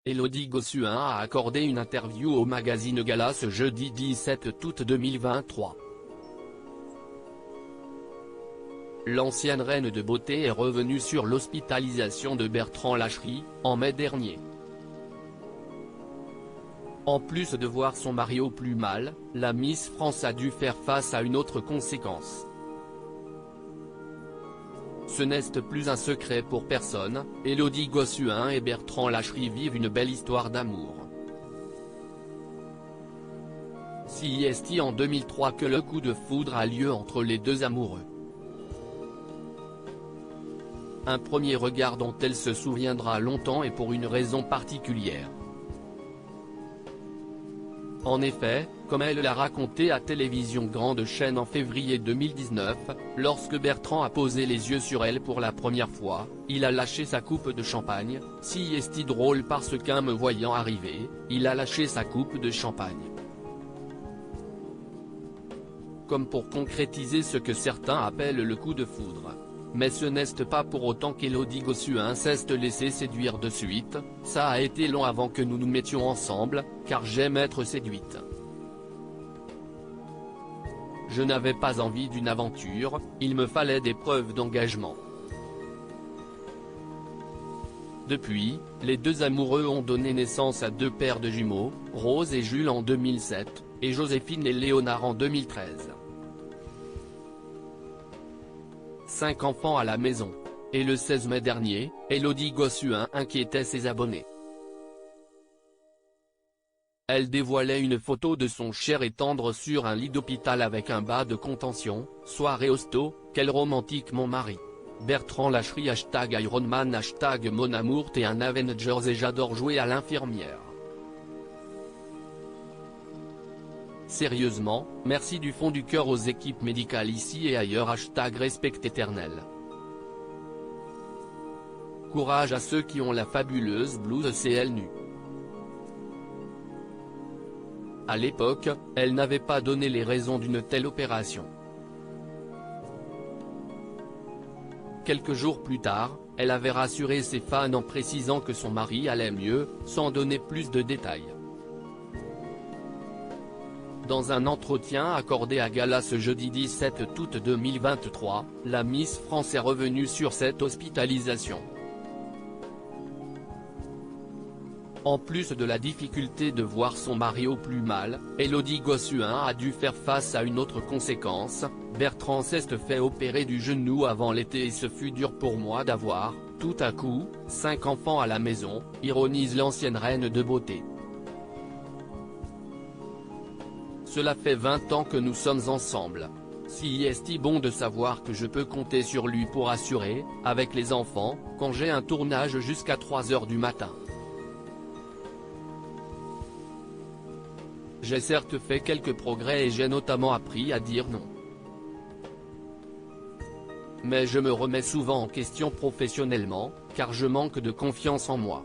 Élodie Gossuin a accordé une interview au magazine Gala ce jeudi 17 août 2023. L'ancienne reine de beauté est revenue sur l'hospitalisation de Bertrand Lachery, en mai dernier. En plus de voir son mari au plus mal, la Miss France a dû faire face à une autre conséquence. Ce n'est plus un secret pour personne, Élodie Gossuin et Bertrand Lachery vivent une belle histoire d'amour. C'est en 2003 que le coup de foudre a lieu entre les deux amoureux. Un premier regard dont elle se souviendra longtemps et pour une raison particulière. En effet, comme elle l'a raconté à Télévision Grande Chaîne en février 2019, lorsque Bertrand a posé les yeux sur elle pour la première fois, il a lâché sa coupe de champagne. C'est drôle parce qu'en me voyant arriver, il a lâché sa coupe de champagne. Comme pour concrétiser ce que certains appellent le coup de foudre. Mais ce n'est pas pour autant qu'Élodie Gossuin s'est laissée séduire de suite, ça a été long avant que nous nous mettions ensemble, car j'aime être séduite. Je n'avais pas envie d'une aventure, il me fallait des preuves d'engagement. Depuis, les deux amoureux ont donné naissance à deux paires de jumeaux, Rose et Jules en 2007, et Joséphine et Léonard en 2013. 5 enfants à la maison. Et le 16 mai dernier, Élodie Gossuin inquiétait ses abonnés. Elle dévoilait une photo de son cher et tendre sur un lit d'hôpital avec un bas de contention, soirée hosto, quel romantique mon mari. Bertrand Lachery #Ironman #Mon amour t'es un Avengers et j'adore jouer à l'infirmière. Sérieusement, merci du fond du cœur aux équipes médicales ici et ailleurs #Respect éternel. Courage à ceux qui ont la fabuleuse blouse CL nue. À l'époque, elle n'avait pas donné les raisons d'une telle opération. Quelques jours plus tard, elle avait rassuré ses fans en précisant que son mari allait mieux, sans donner plus de détails. Dans un entretien accordé à Gala ce jeudi 17 août 2023, la Miss France est revenue sur cette hospitalisation. En plus de la difficulté de voir son mari au plus mal, Élodie Gossuin a dû faire face à une autre conséquence. Bertrand s'est fait opérer du genou avant l'été et ce fut dur pour moi d'avoir, tout à coup, 5 enfants à la maison, ironise l'ancienne reine de beauté. Cela fait 20 ans que nous sommes ensemble. C'est bon de savoir que je peux compter sur lui pour assurer, avec les enfants, quand j'ai un tournage jusqu'à 3 h du matin. J'ai certes fait quelques progrès et j'ai notamment appris à dire non. Mais je me remets souvent en question professionnellement, car je manque de confiance en moi.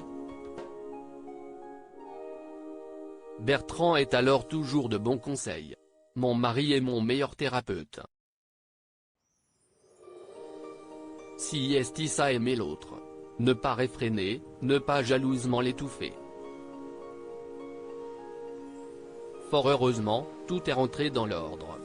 Bertrand est alors toujours de bons conseils. Mon mari est mon meilleur thérapeute. Si ça aimer l'autre. Ne pas réfréner, ne pas jalousement l'étouffer. Fort heureusement, tout est rentré dans l'ordre.